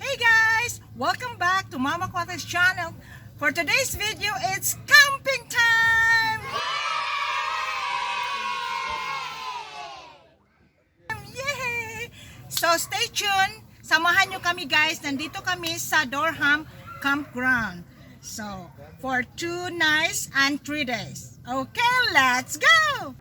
Hey guys! Welcome back to Mama Quatang's channel. For today's video, it's camping time! Yay! So stay tuned. Samahan nyo kami guys. Nandito kami sa Dorham Campground. So, for 2 nights and 3 days. Okay, let's go!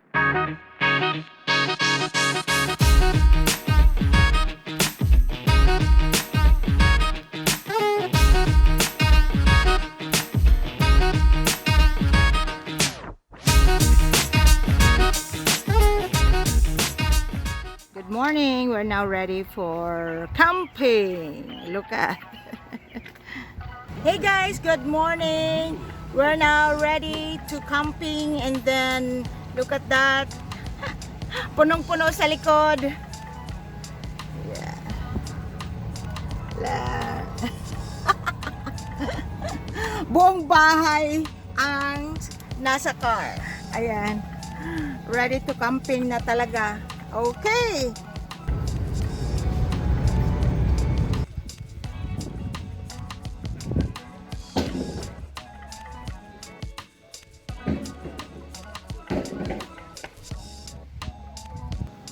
Good morning. We're now ready for camping. Look at. Hey guys, good morning. We're now ready to camping and then look at that. Punong-puno sa likod. Yeah. Buong bahay ang nasa car. Ayan. Ready to camping na talaga. Okay.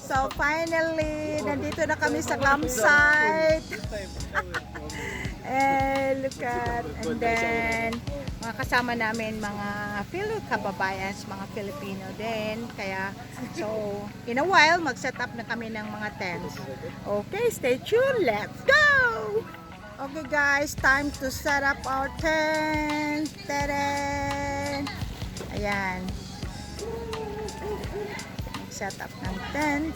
So finally, nandito na kami sa campsite. And look at, and then mga kasama namin mga kababayans, mga Filipino din. Kaya, so, in a while, mag-set up na kami ng mga tents. Okay, stay tuned. Let's go! Okay guys, time to set up our tent. Tadaan! Ayan. Set up ng tent.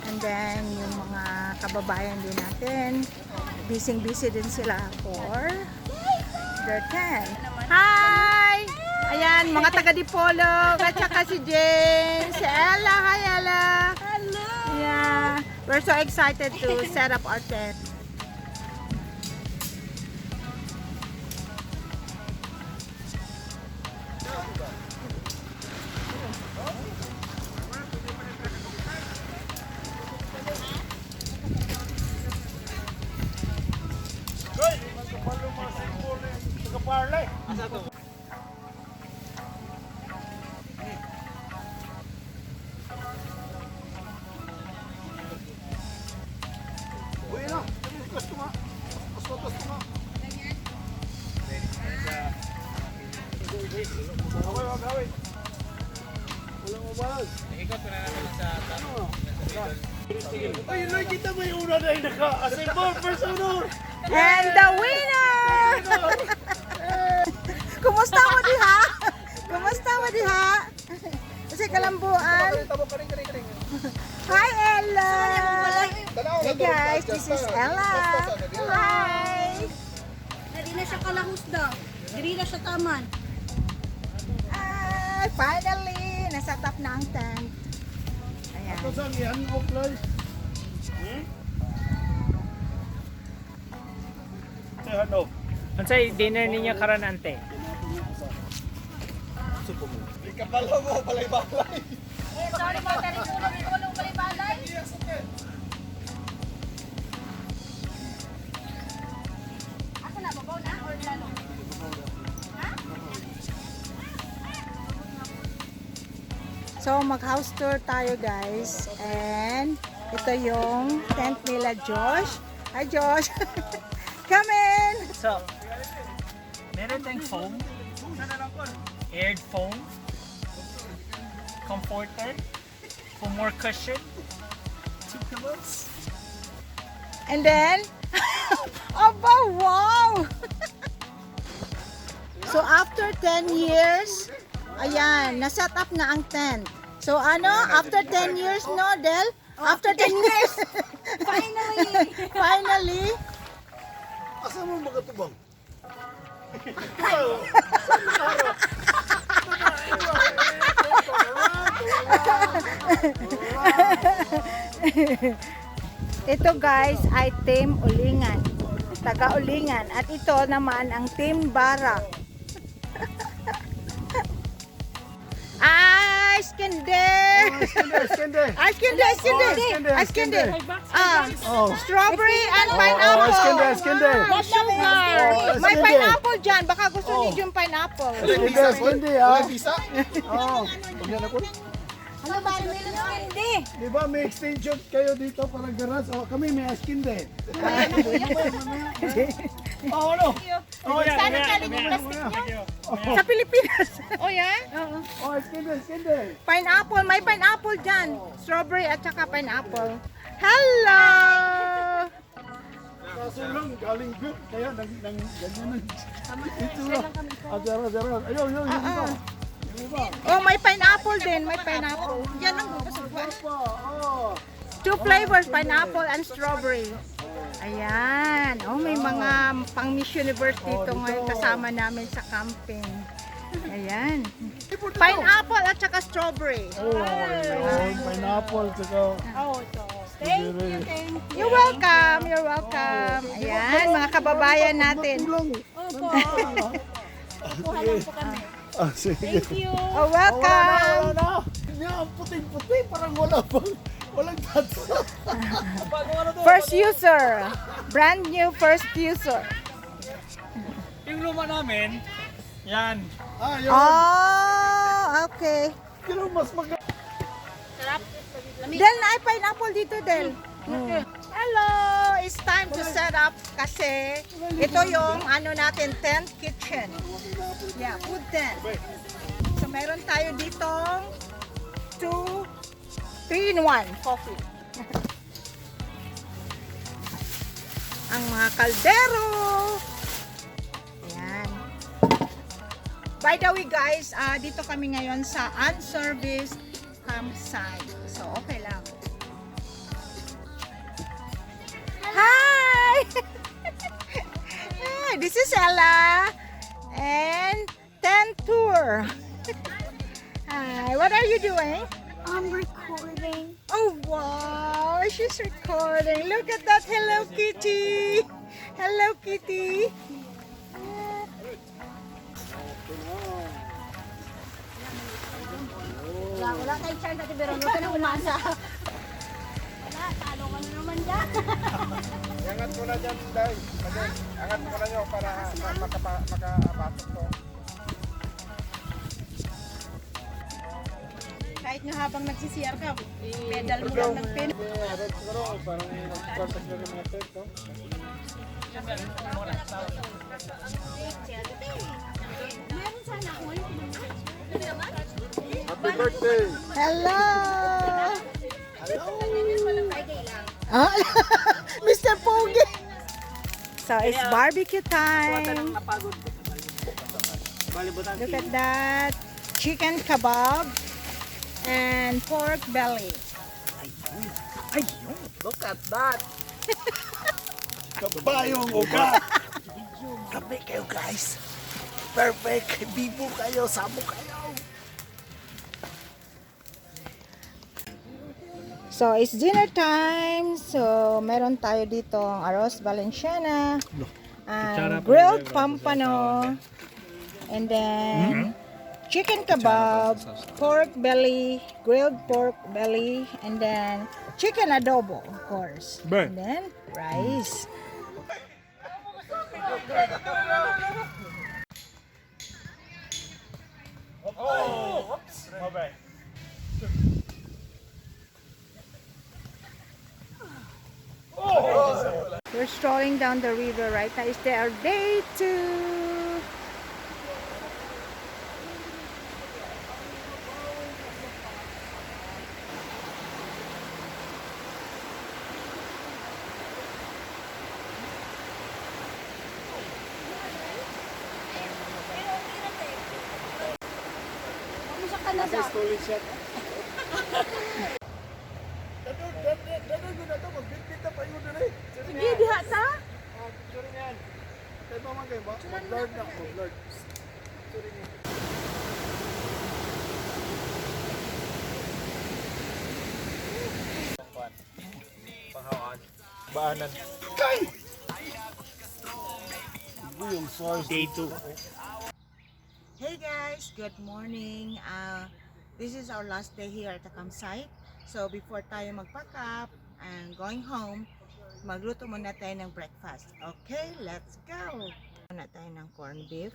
And then, yung mga kababayan din natin, busy din sila for their tent. Hi! Ayan, mga taga-Dipolog at saka si James, si Ella. Hi, Ella! Hello! Yeah, we're so excited to set up our tent. And the winner! Kumusta mo diha? Kumusta mo diha? Kasi kalambuan. Hi Ella! Hey guys, this is Ella. Hi! Dili na siya kalahusda. Dili na siya taman. Ay, finally, nasa top na ang tent. Ayan. Unsay dinner ninyo karon ante? Ikapalo mo, balay-balay. Sorry mo, dali tulong balay-balay. Asa na, babaw na or lalo? Ha? So, mag-house tour tayo guys. And ito yung tent nila Josh. Hi Josh! Come in! So, meron tayong foam, aired foam, comforter, for more cushion, 2 pillows. And then, aba, wow! So, after 10 years, ayan, na-set up na ang tent. So, ano, after 10 years, no, Del? After 10 years! Finally! Finally, Asa mo magatubang? ito guys ay Team Ulingan. Taga-Ulingan. At ito naman ang Team Barak. Ay! ice candy. Ice candy. Ice candy, ice candy. Ice candy. Oh. Strawberry and pineapple. Ice candy. Sugar. Oh, May ice candy. pineapple dyan. Baka gusto niyo yung pineapple. Ice candy, ha? Wala visa? Oo. Pagyan ako. Ano ba? Meron ng hindi. Di ba may extension kayo dito para garas? O kami may ice candy. Oh, ano? Oh, yeah, Sana yeah, galing yung yeah. plastic nyo. Sa Pilipinas. Oh, yan? Oo. Oh, ice candy. Pineapple. May pineapple dyan. Strawberry at saka pineapple. Hello! Kaso lang, galing good. Kaya ganyan lang. Ito lang. Zero. Ayun, yung iba. Yung iba. Oh, may pineapple din. May pineapple. Yan ang gusto ko. Oh. 2 flavors, pineapple and strawberry. Ayan. Oh, may mga pang Miss Universe dito ngayon kasama namin sa camping. Ayan. Pineapple at saka strawberry. Oh, ayun. Pineapple. Tsaka. Oh, ito. Thank you. You're welcome. You're welcome. Ayan, mga kababayan natin. Opo. Kuha lang po kami. Ah, sige. Thank you. Oh, welcome. Wala na. Yan, ang puting-puti. Parang walang tatsa. First user. Brand new first user. Yung luma namin, yan. Ah, yun. Oh, okay. Pero mas Sarap. Del, ay pineapple dito, Del. Hello! It's time to set up kasi ito yung ano natin, tent kitchen. Yeah, food tent. So meron tayo ditong 3-in-1 coffee. Ang mga kaldero. Ayan. By the way guys, dito kami ngayon sa unserviced campsite. So okay lang. Hi! Hi, this is Ella and tent tour. Hi, what are you doing? I'm recording. Oh wow, she's recording. Look at that Hello Kitty. Hello Kitty. Wala tayong chance natin, pero huwag ka na umasa. Wala, talo ka na naman dyan. Angat mo na dyan, Day. Angat mo na nyo para makapasok to. Kahit nga habang nagsisiyar ka, pedal mo lang ng pin. Parang nag-contact na ng mga tent, no? Meron sana ako ngayon. Happy birthday! Hello. Friday lang. Ah, Mr. Pogi. So it's barbecue time. Look at that. Chicken kebab and pork belly. Look at that. Kabayong ugat! Grabe kayo guys. Perfect. Bibo kayo. Sabo kayo. So it's dinner time. So meron tayo dito ang arroz valenciana, and grilled pampano, and then chicken kebab, pork belly, grilled pork belly, and then chicken adobo, of course. And then rice. Oh, whoops. Okay. We're strolling down the river right now. It's our day 2. Ano sa Canada? Stolen shot. Dadon ko na ito, magbitbit na pa yun na rin. Sige, diha ta. Sorry yan. Tayo pa man kayo ba? Mag-lord na, mag-lord. Baanan. Kay! Ibo yung source. Day 2. Hey guys, good morning. this is our last day here at the campsite. So before tayo mag-pack up and going home, magluto muna tayo ng breakfast. Okay, let's go! Muna tayo ng corned beef.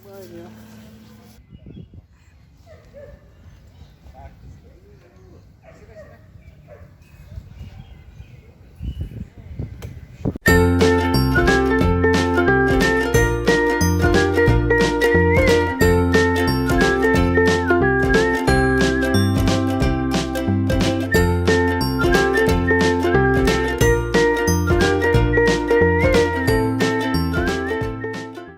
Well, yeah.